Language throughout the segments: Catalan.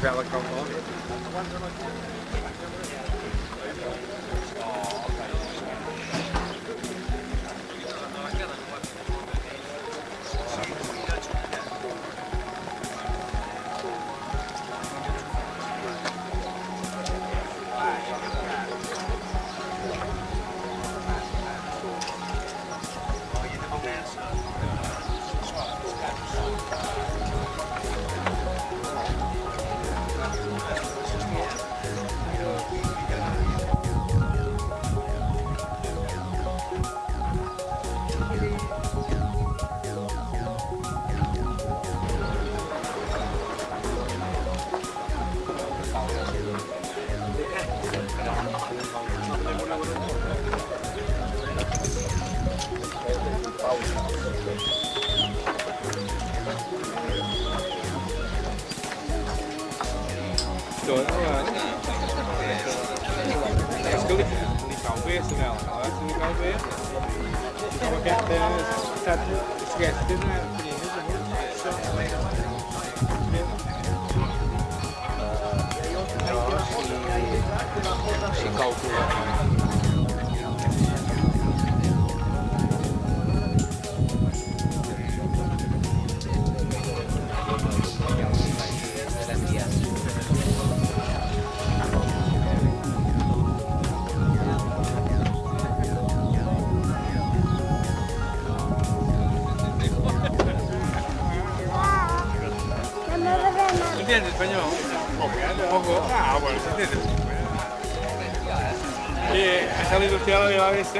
vela com o nome. Doon naman. Acho que eu li talvez, não. Acho que li talvez. Porque esquece, né? Si calcola. ¿Entiendes español? Poco. Ah, bueno, ¿se entiende? ¿Ha salido usted a la de la ABC?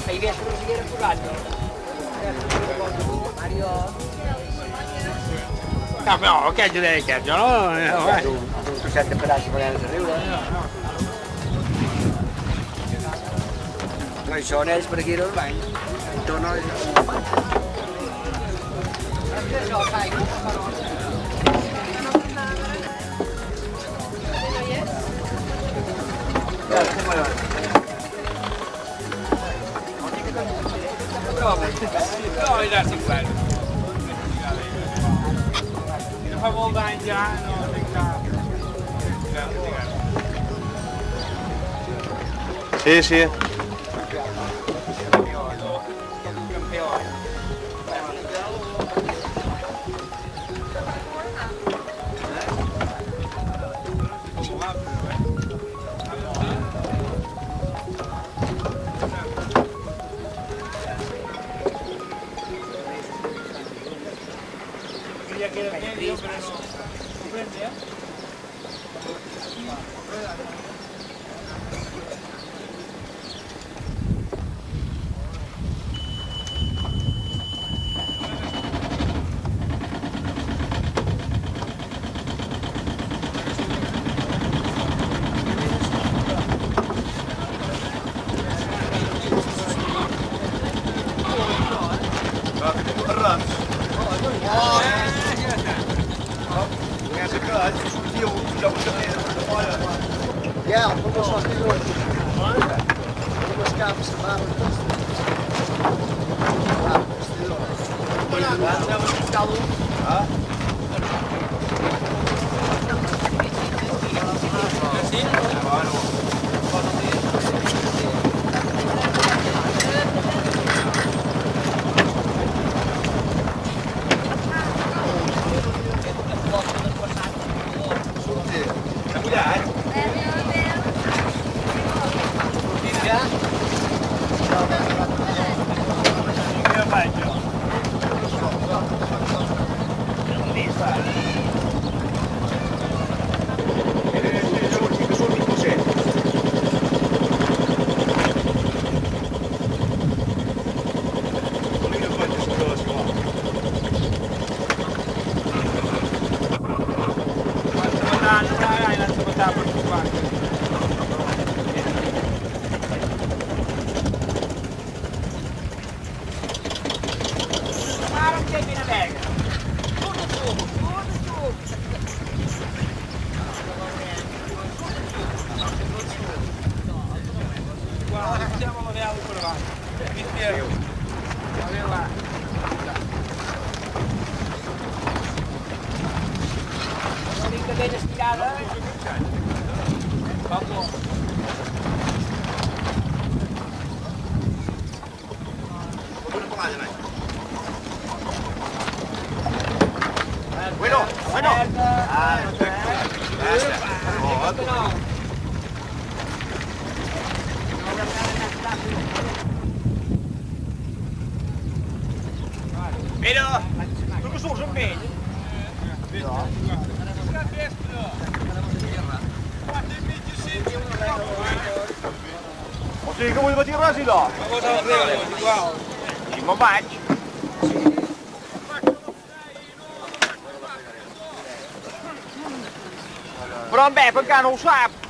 Ahí ves que no siguiera jugando. Mario. No, che io devo che no? Tu senti pedazzi per il riu. Noi sono per chi lo vai. Intorno a No, è sì, quello. Non fa molto indiano, Sì, sì. Ja, dat was wat heel leuk. Dat was kapers en waarom het Ja. Bueno, bueno. Pero, tu que surts amb ell? O sigui que vull batir res i no. I me'n vaig. Però en Pep encara no ho sap.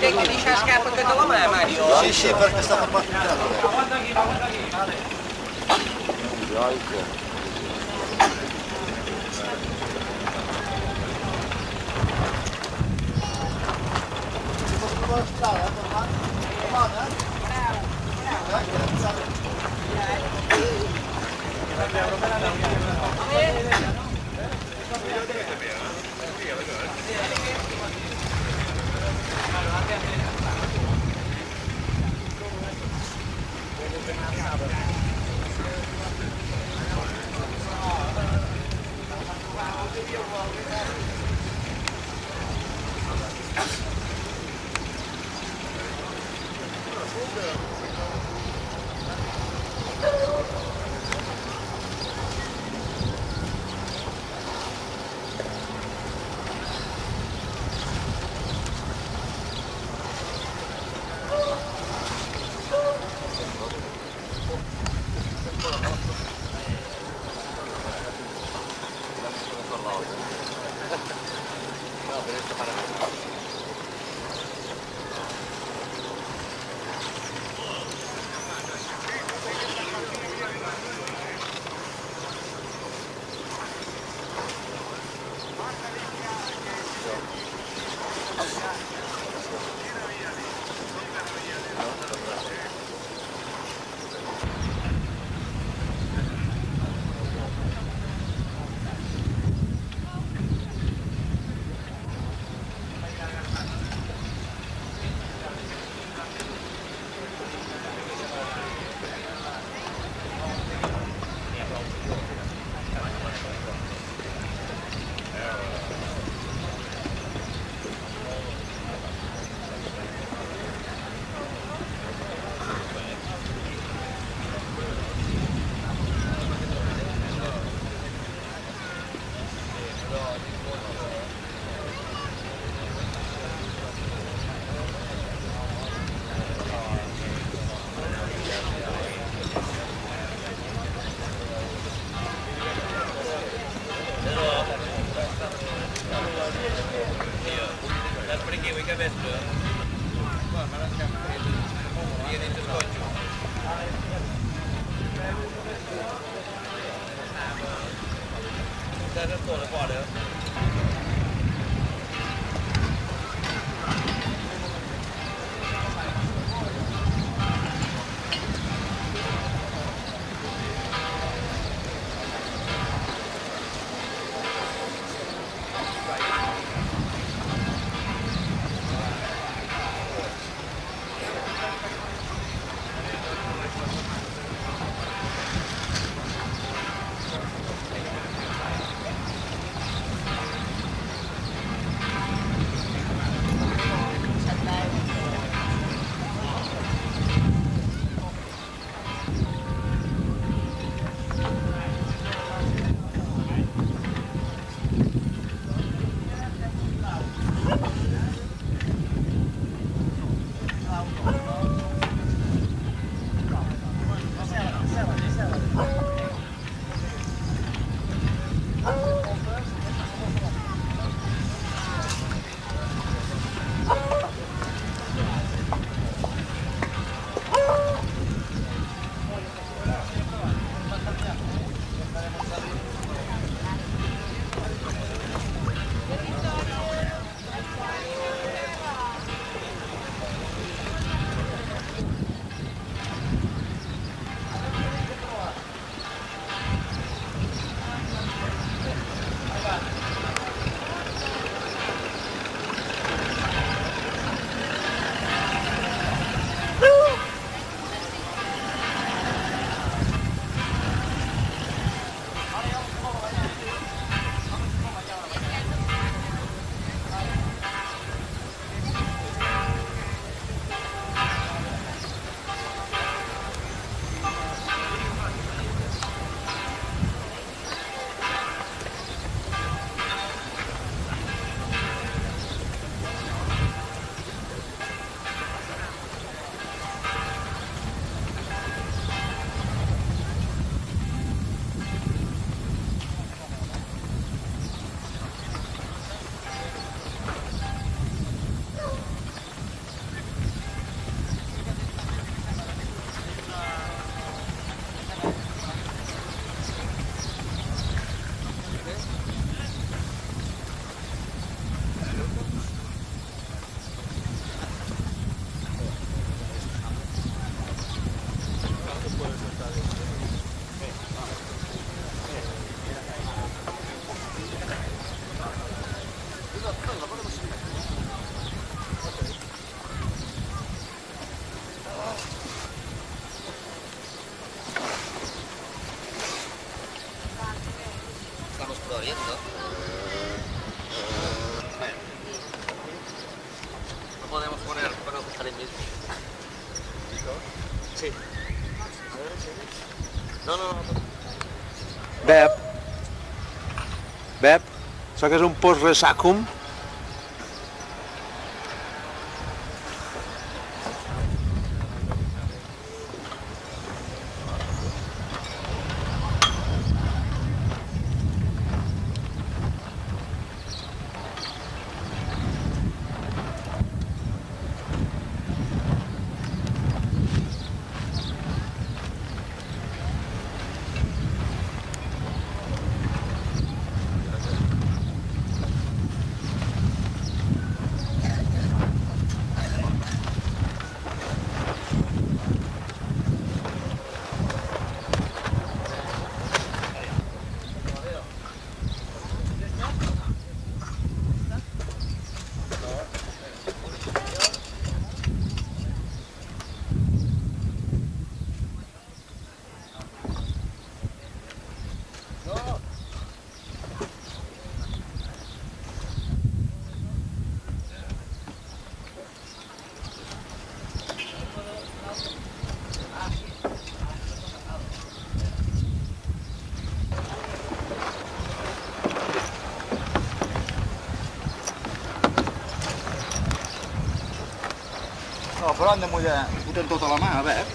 Vedete che dice la scarpa che te la mano, Mario? Sì, sì, perché sta partendo. viento. No podemos poner para buscar el mismo. Sí. No. Bep, saques un post-resacum? No, però han de fotent tota la mà, a veure.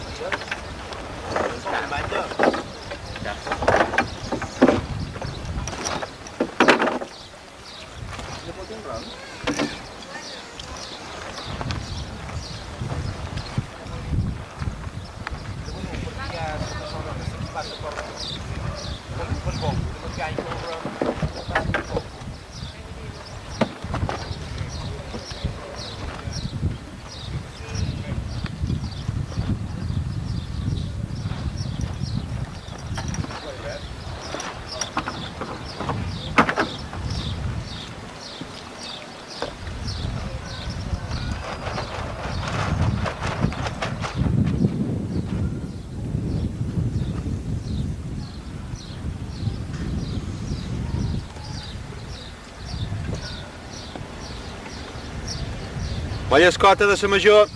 Vaya escota de sa major.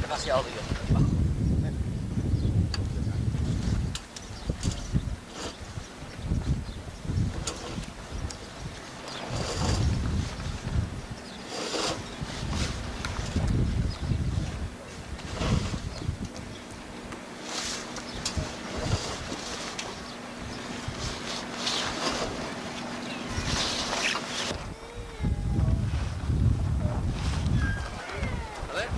Demasiado lío. A ver.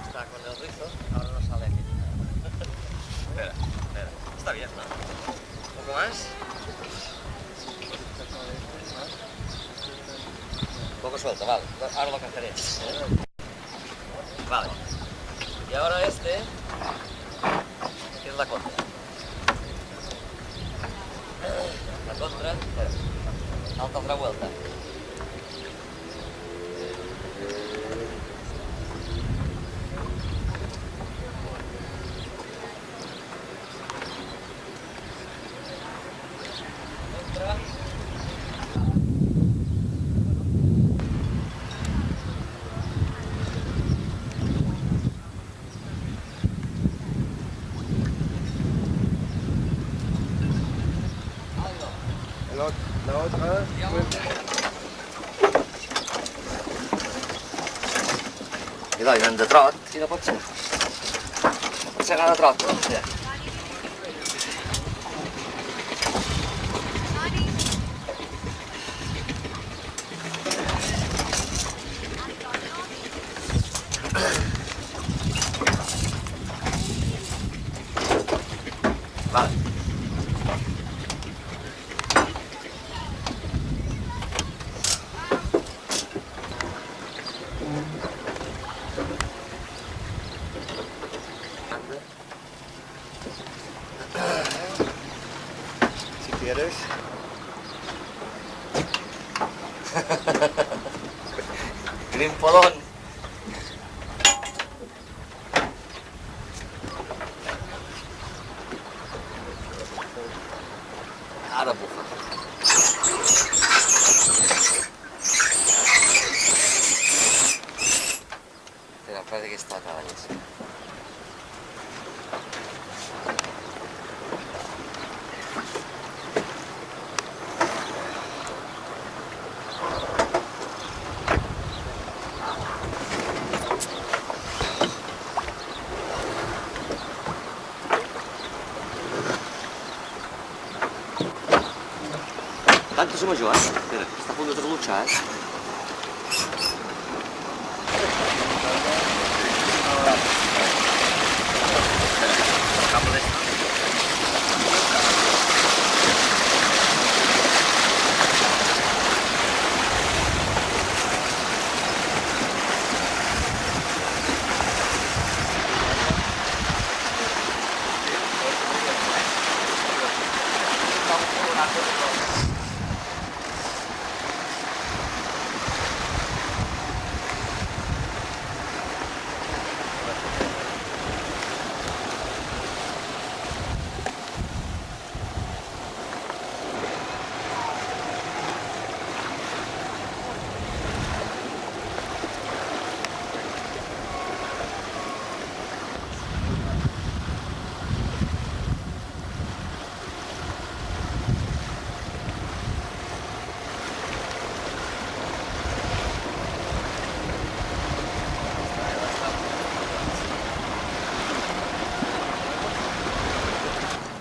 Está con el rizo, ahora no sale aquí. Espera. Está bien, ¿no? ¿Un poco más? Un poco suelto, vale. Ahora lo cogeré. Vale. Y ahora este es la contra. La contra. Alta otra vuelta. Contra. I dai, anant de trot, si no pot ser. Pot ser anar de trot, no? Ja. Vale. Si quieres. Grimpolón. Ara bufa. Espera, parece que está acá, Daniel. Tanto som a Joan. Espera, està a punt de trasllotjar,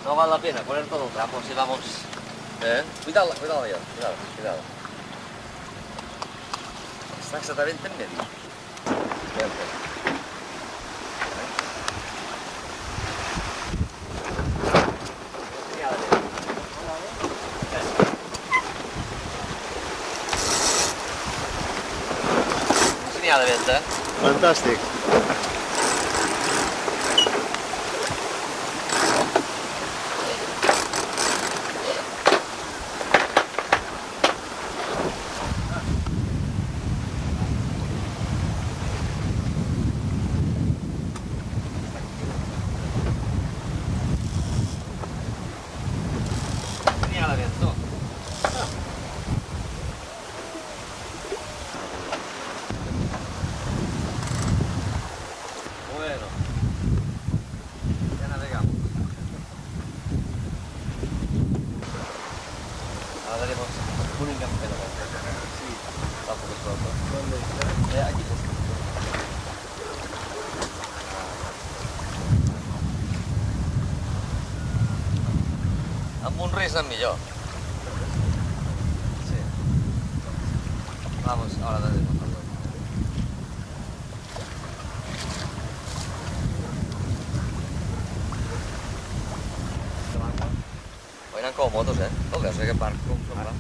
No vale la pena poner todo el trapo si vamos... Cuidado, cuidado, cuidado, cuidado. Está exactamente en medio. Senyal de vent, Fantàstic. Bueno, ya navegamos. Ahora daremos un encampero. Sí, tampoco es pronto. ¿Dónde? Aquí está. Amb un res és millor. Sí. Vamos, ahora daremos. Venen com motos, No veus aquest parc com va?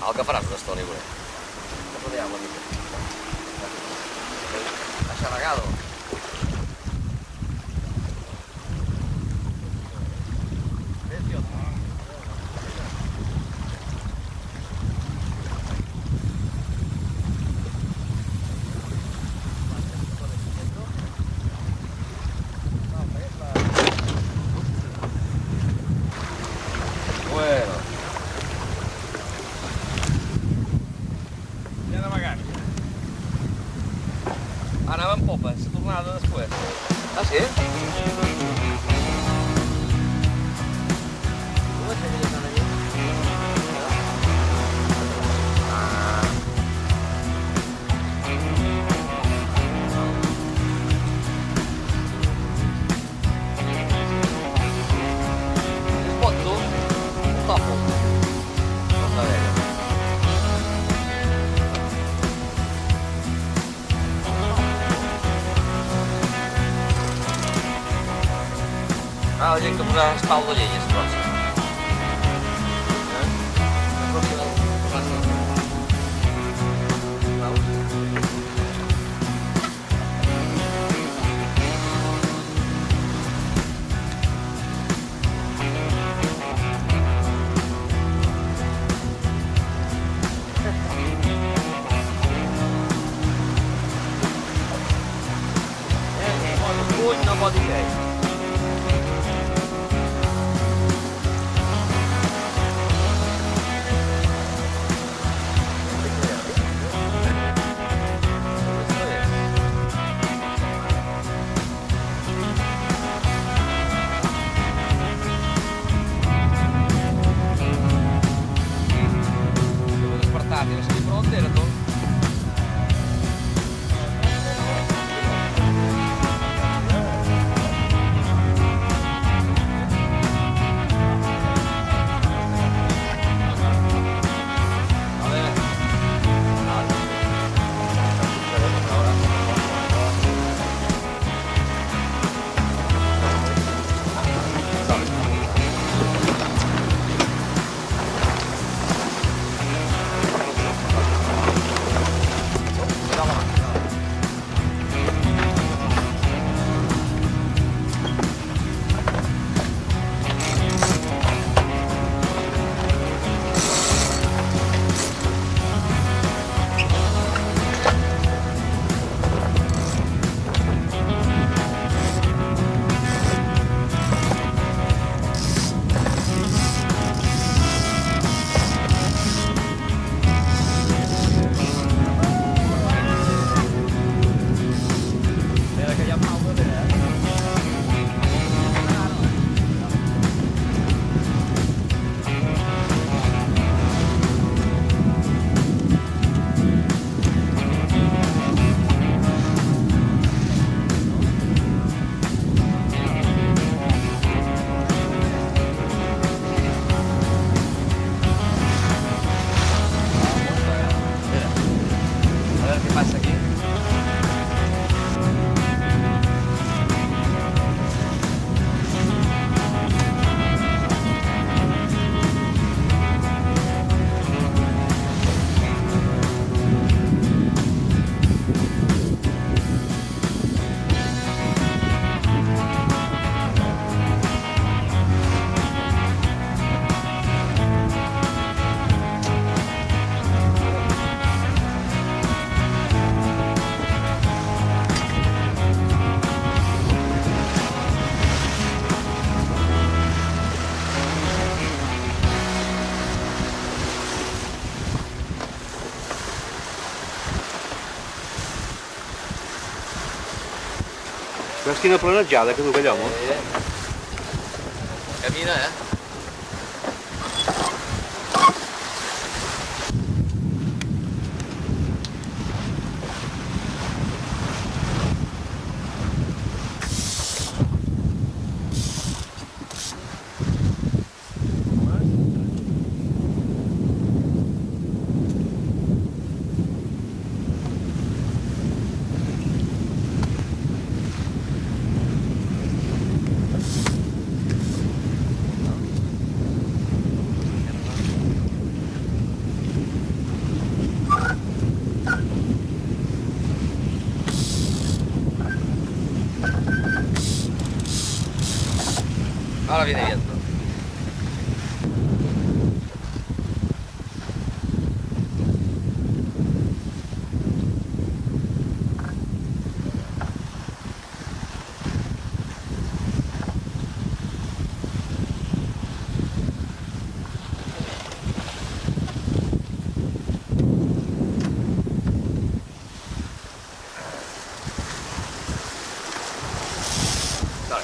El que faràs una estona, hi veuré. No podria una mica. Aixarregado. Bueno. Ja navegant. Anava en popa, se tornava després. Ah, sí? No vaig fer que jo estava allà. la gent que posarà espalda llenyes, pròxim. La pròxima classe. Veus? No pot dir res. Spartati, la sei pronta era tu? Veus quina planetjada que du aquell home? Camina, eh? Ahora viene viento. Dale.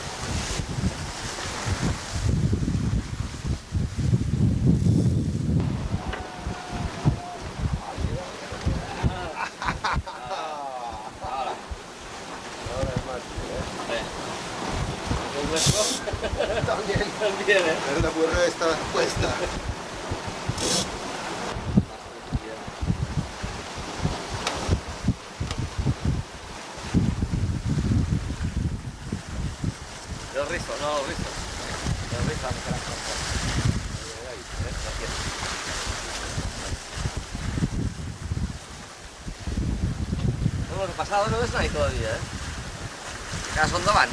También, Pero la burra está puesta. El rizo, no, el rizo. No, el pasado no ves ahí todavía, ¿eh? Que son davant.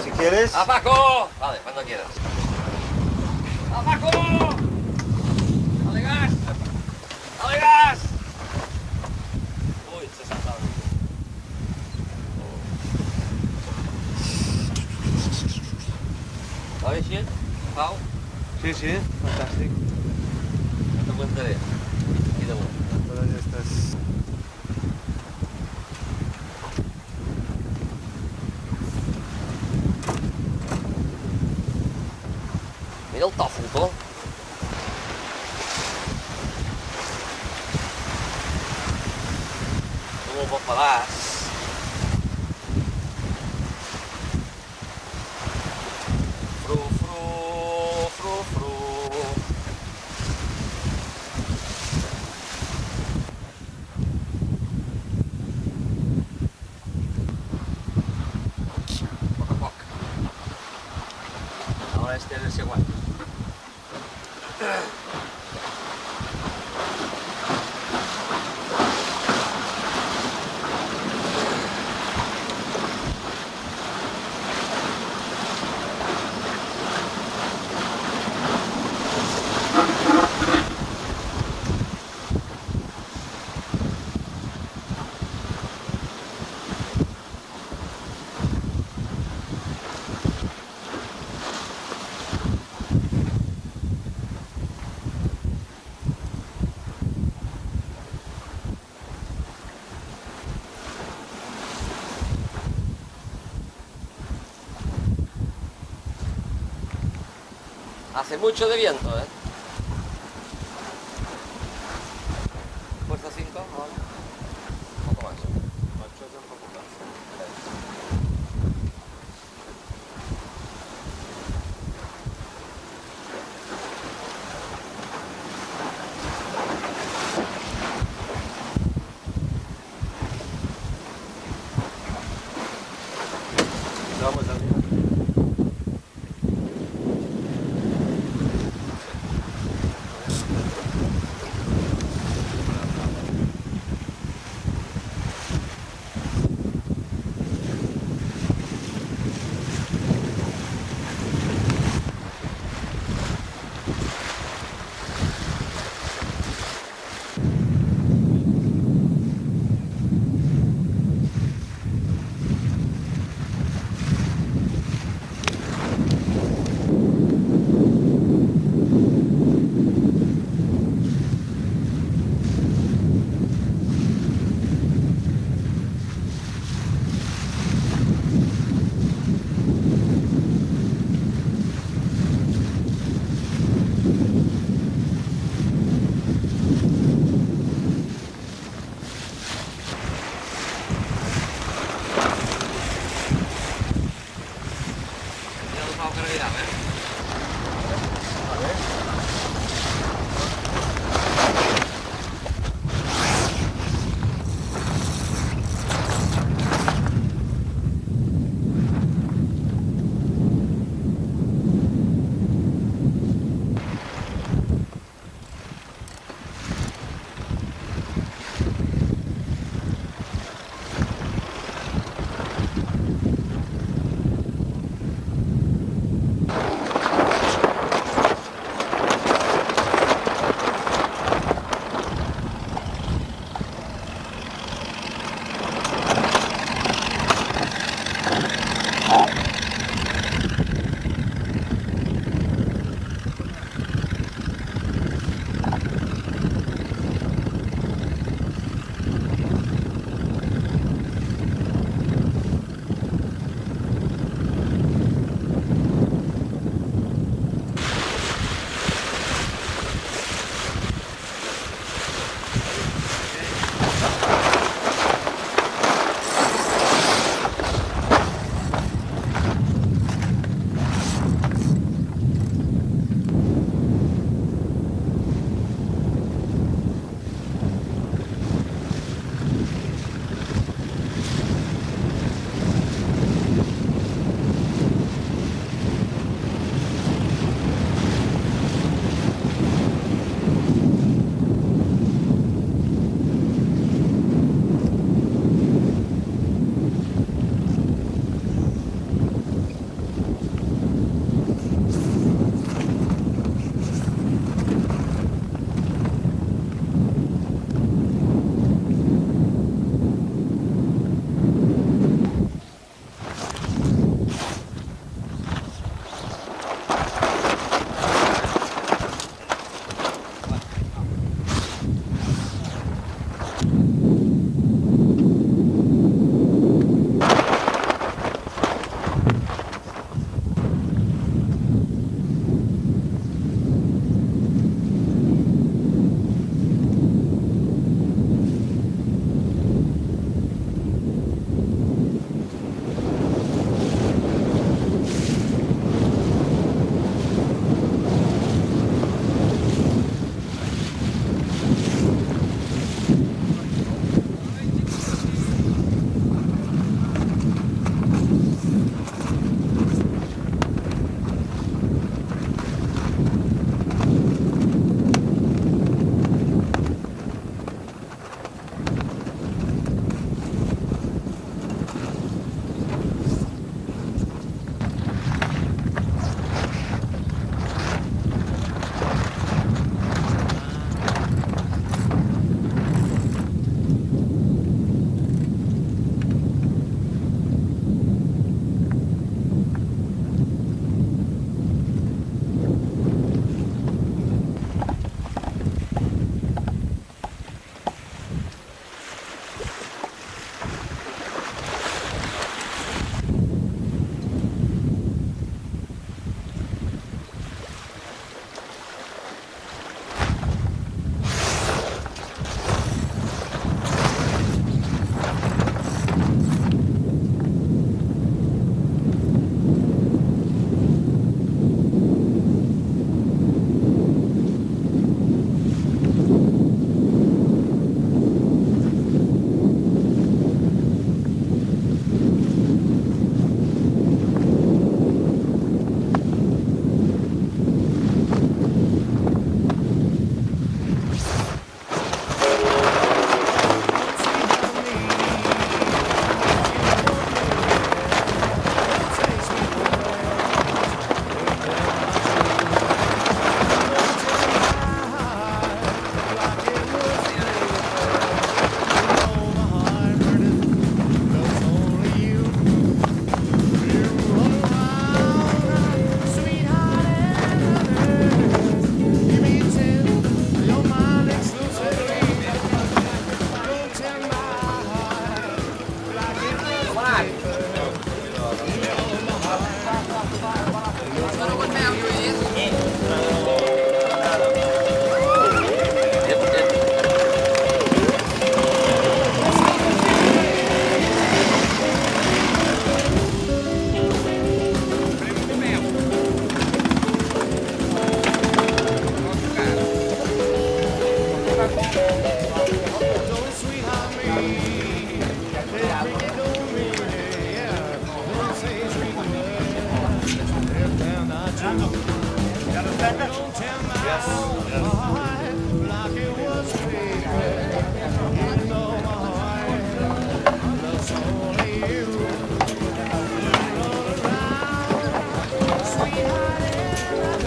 Si quieres. ¡A Paco! Vale, cuando quieras. ¡A Paco! ¡Dale gas! ¡Dale gas! Uy, se ha saltado. ¿Va bé així? Pau? Sí, sí, fantàstic. No t'aguantaré. Aquí damunt. Però ja estàs... Mira el tòfol, tu. Com el bon pedaç. Fru, fru, fru, fru. Poc a poc. Ahora este es el segundo. Hace mucho de viento, ¿eh? Fuerza 5, vale. Un poco más. Marchate un poco más. Vamos a ver.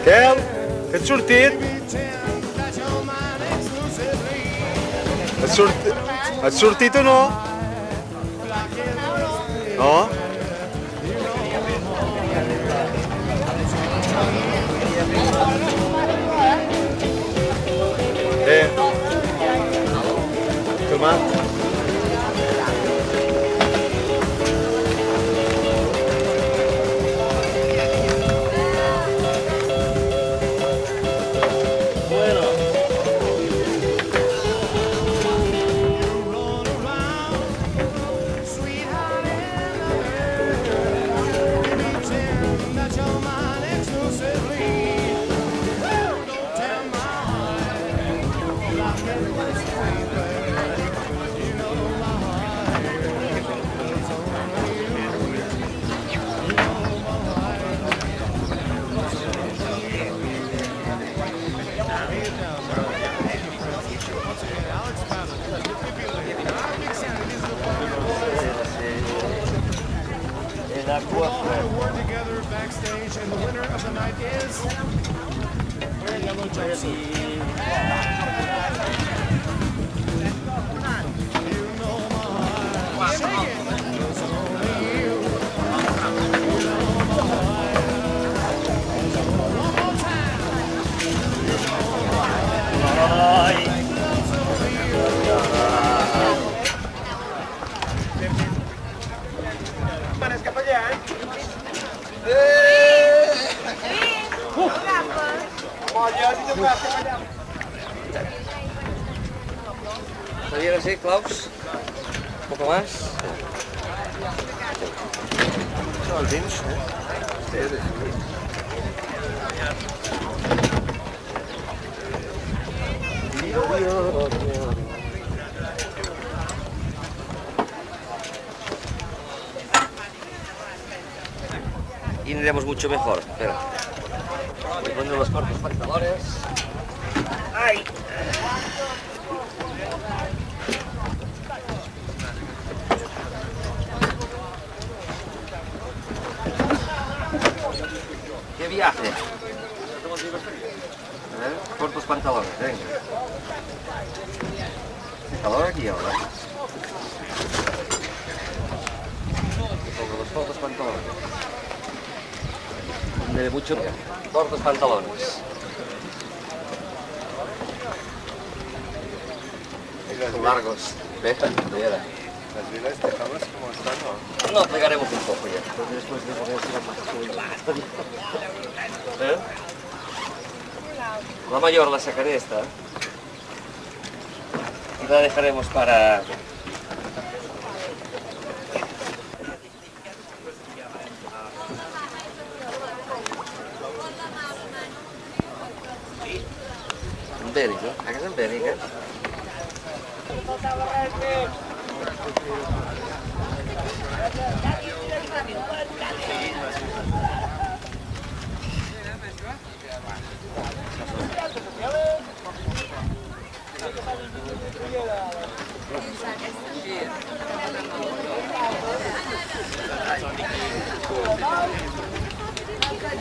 Quel, que et sortit? Et sortit o no? No? Filmat? Award together backstage, and the winner of the night is wearing yellow jumpsuit. ¿Está bien así, Klaus? ¿Un poco más? No, el vins, eh? Y iremos mucho mejor. Espera. Voy poniendo los cortos pantalones. ¡Ay! ¡Qué viaje! A ver, cortos pantalones, venga. Calor aquí ahora. Pongo los cortos pantalones. De mucho cortos pantalones. Son largos. Ve, mira. Las vilas dejamos como están, ¿no? No, plegaremos un poco ya. Después de poner ¿Eh? La mayor la sacaré esta. Y la dejaremos para... En Bèric, no? A casa en Bèric, eh?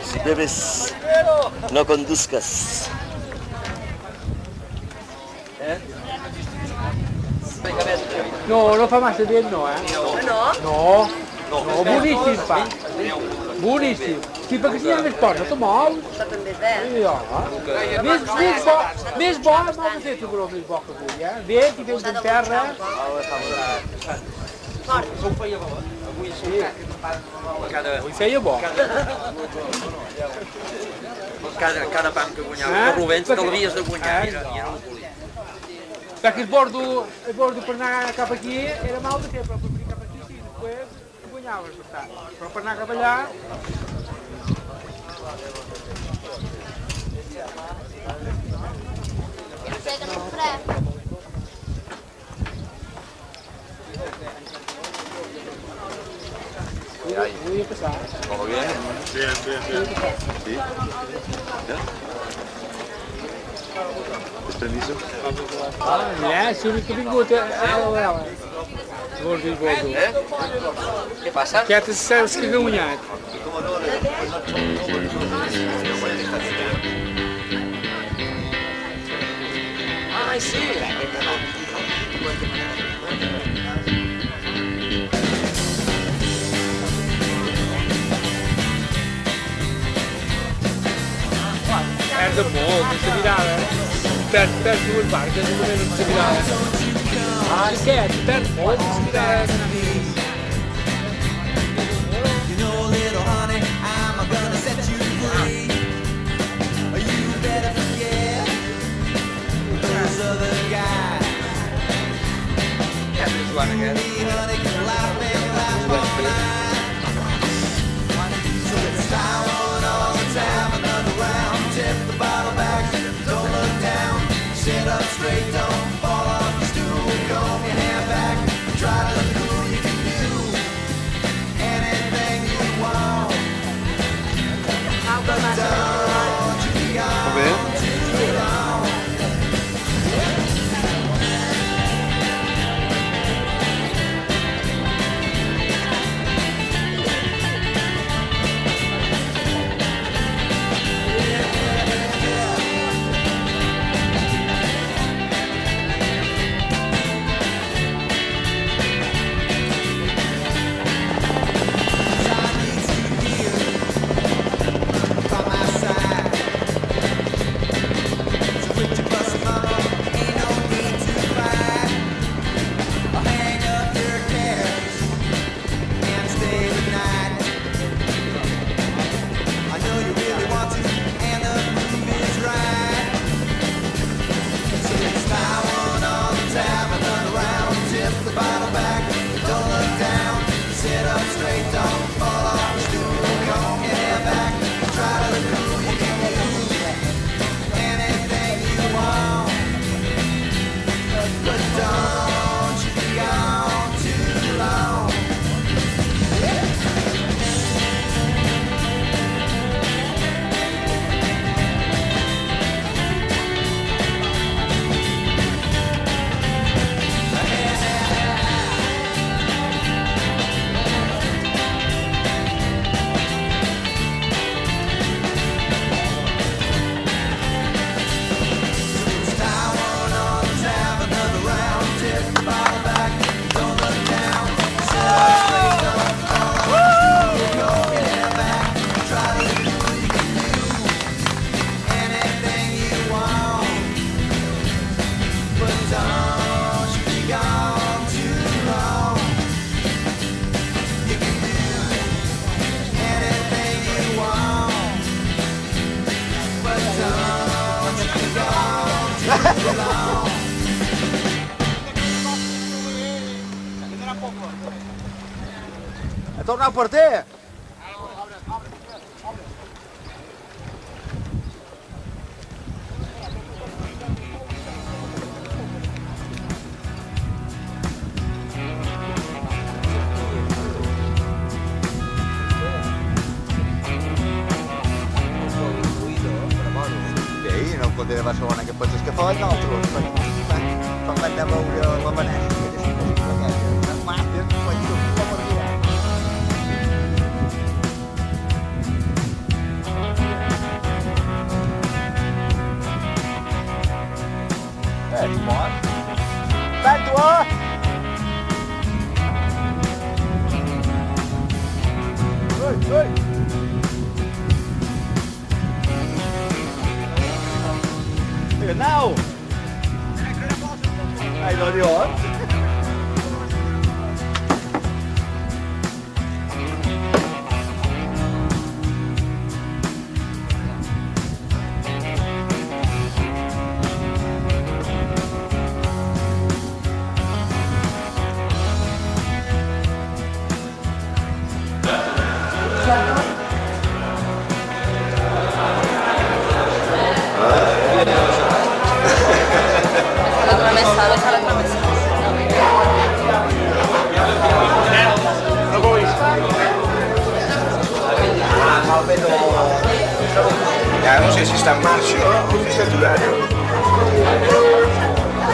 Si bebes, no conduzcas. ¿Eh? No, no fa massa bien, no, eh? No? No, boníssim, fa. Boníssim. Sí, perquè si hi ha més por, no te mous. Això també és bé. Ja. Més bo, m'ha de fer tu més bo que avui, eh? Bé, aquí tens en terra. Avui feia bo. Cada pam que guanyava el Rubens te l'havies de guanyar i no ho volia. Perquè el bordo per anar cap aquí era mal de fer, però per venir cap aquí sí, després guanyaves bastant. Però per anar cap allà... No sé, que no és fred. Voy a empezar. ¿Todo bien? Bien, bien, bien. ¿Sí? ¿Ya? Permiso? Subito vingut. Gordo. Què passa? Que te saps que guanyat. Ai, sí! Perde molt, non si mirava. Perd due parti, non si mirava. Ah, che? Perd molto, non si mirava. Va bene? Torna per te! Bé, no podré Barcelona que penses que fa nosaltres. Quan vam anar a veure la Venècia, que és una cosa màfia, quan tu com arribar. Sport. Tanto, Oi! Genau! Hai do di ora? Ja, non sé se sta in marcia o se sta durando.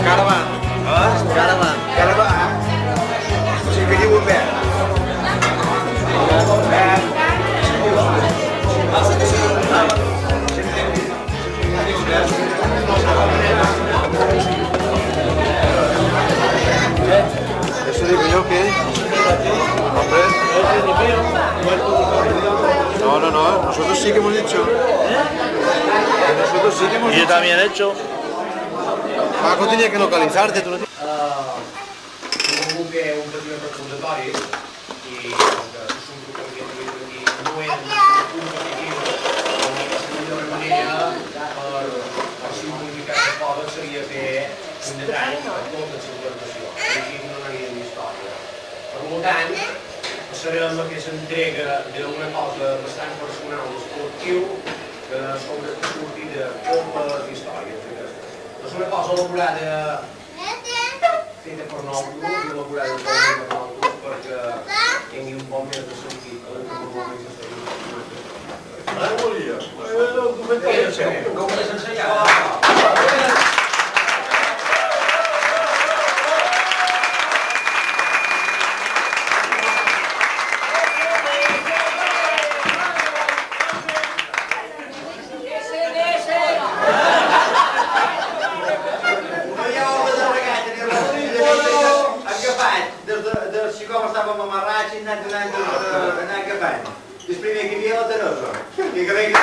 Caravan. Caravan. Caravan. O sigui que diuen bé. Eso digo yo que... Hombre. No, nosotros sí que hemos dicho. Nosotros sí que hemos dicho. Yo también he hecho. Paco tenía que localizarte, tú no tienes... Un petit recordatori i com que és un grup que hem vist aquí no era competitiu la millor manera per simplificar les coses seria fer un detall per tota la celebració i així no n'hi havia història. Per tant, farem aquesta entrega d'una cosa bastant personal i esportiu que sobre que surti de poques històries. És una cosa elaborada feta per nosaltres i elaborada per nosaltres perquè tingui un poc més de sentit que normalment s'estaria. Com ho has ensenyat? Com estàvem amarrats i anant agafant. El primer que hi havia la Teresa. I que veia que...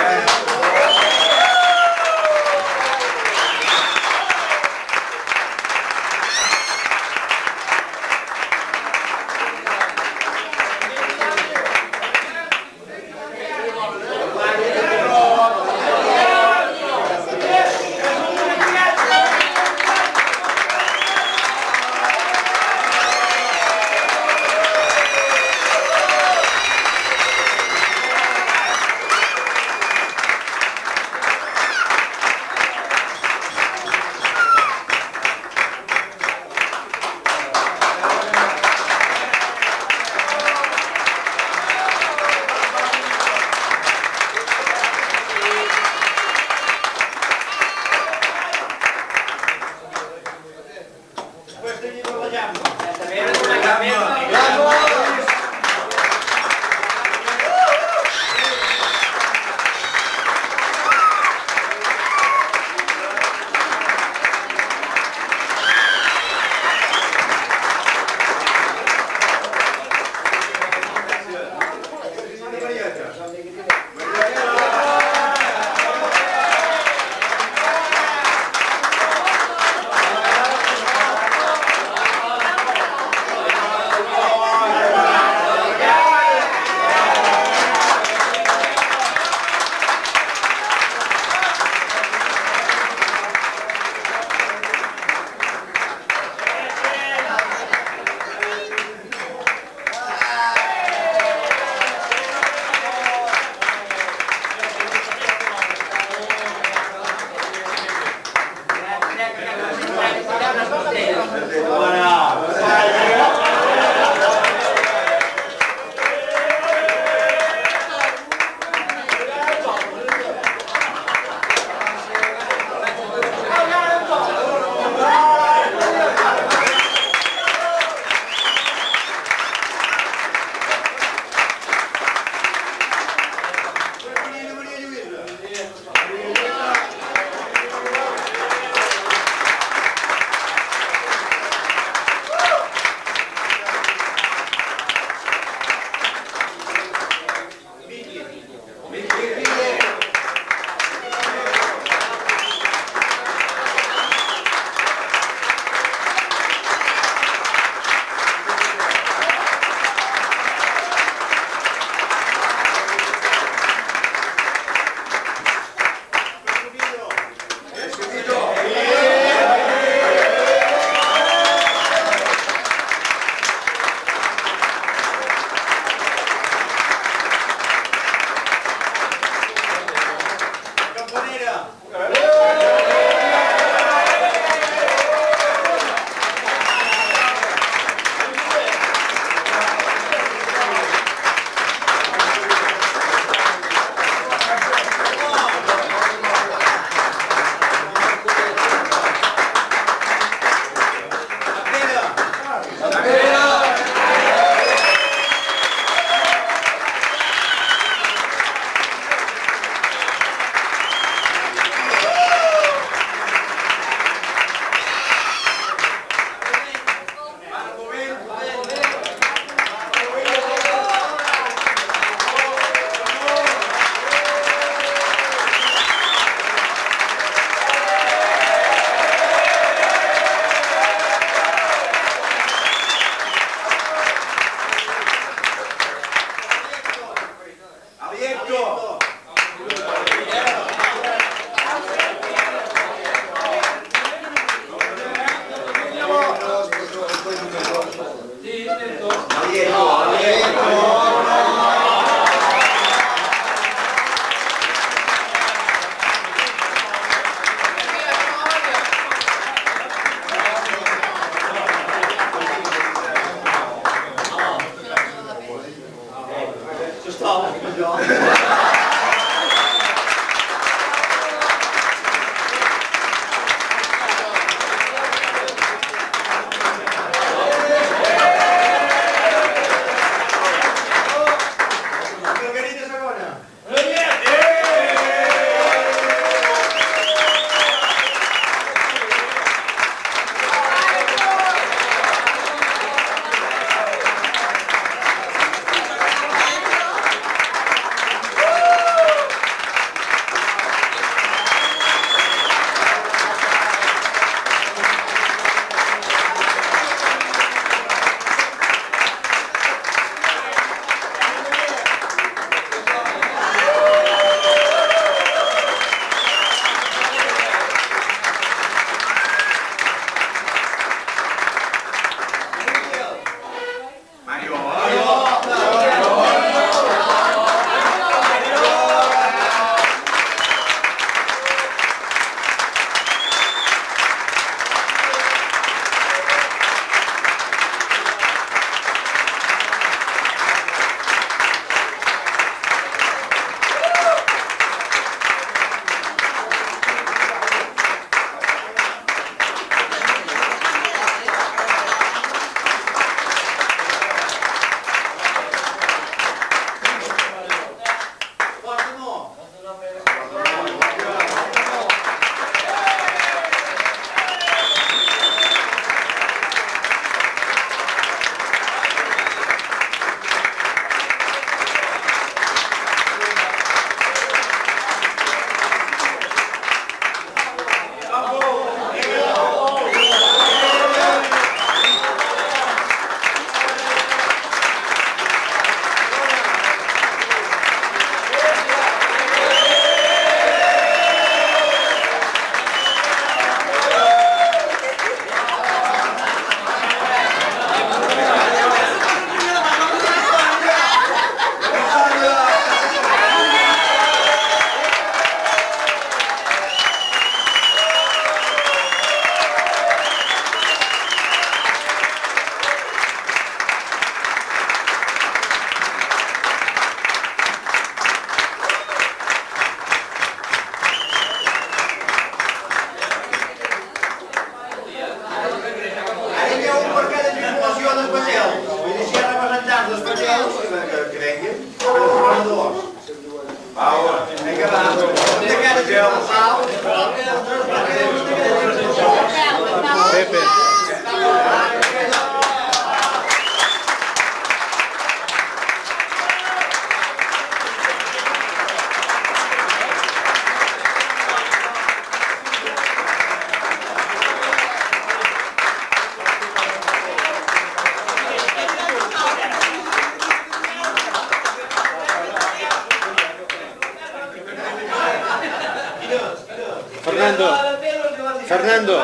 Fernando.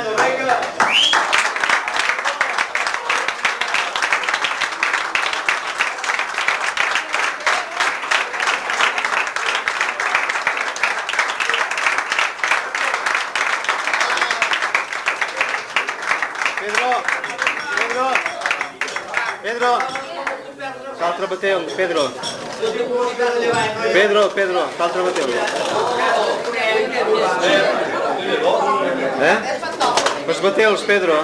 venga. Pedro, l'altre bateu, Pedro. L'altre bateu. Els bateus, Pedro.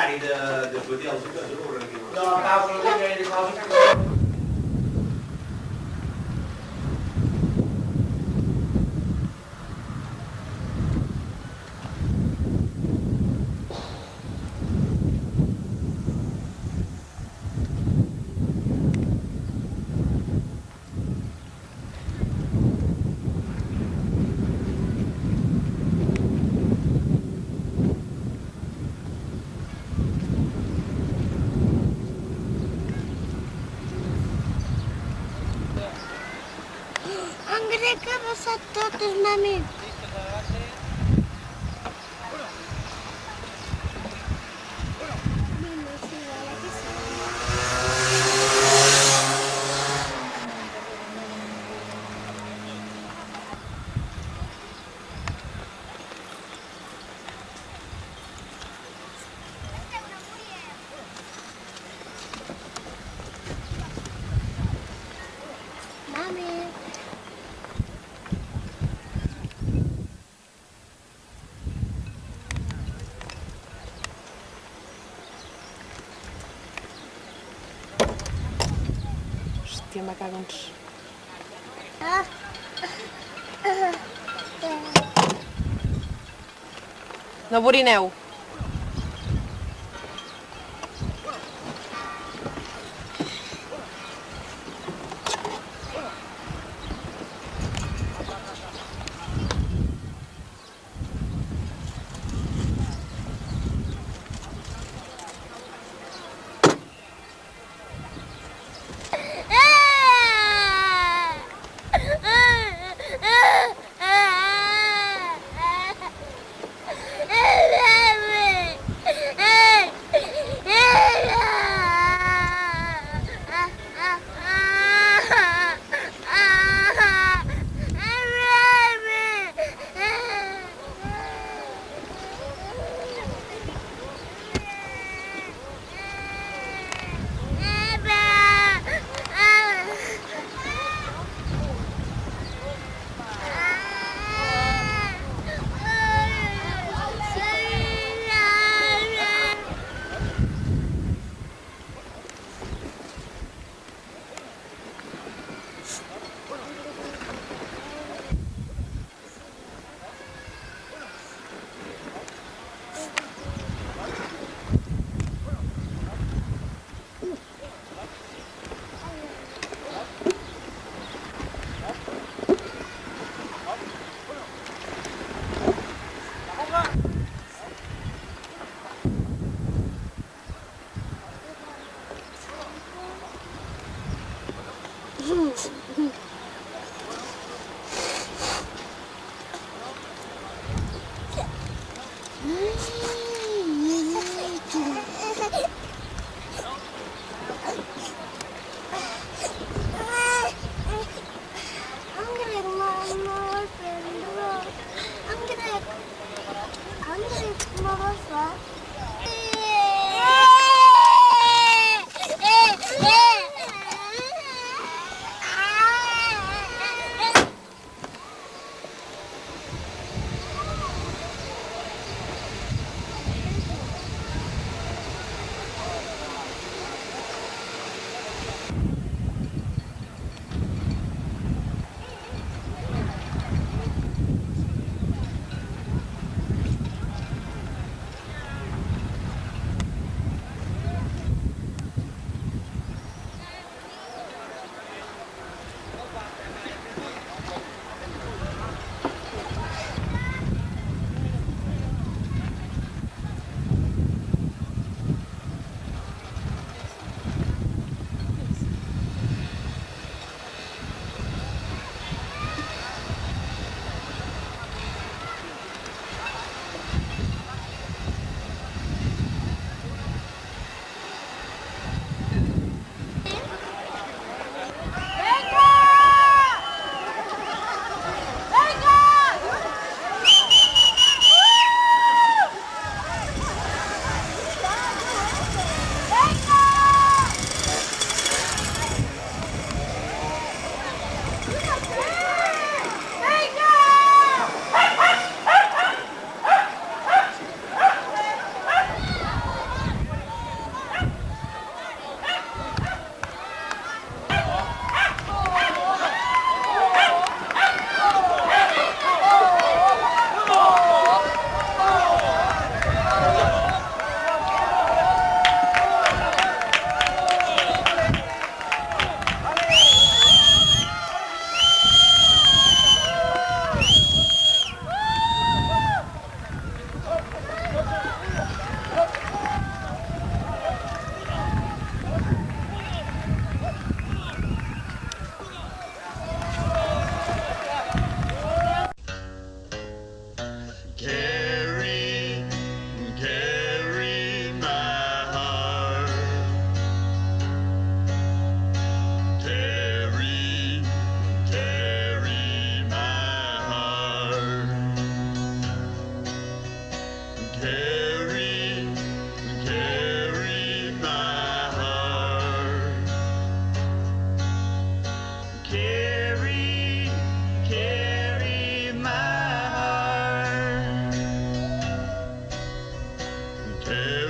propietari dels hotels i tot, No, Pau, no tinc gaire cosa. Encara que ha passat tot, és un amic. Mami. Hòstia, me cago en... No borineu. Te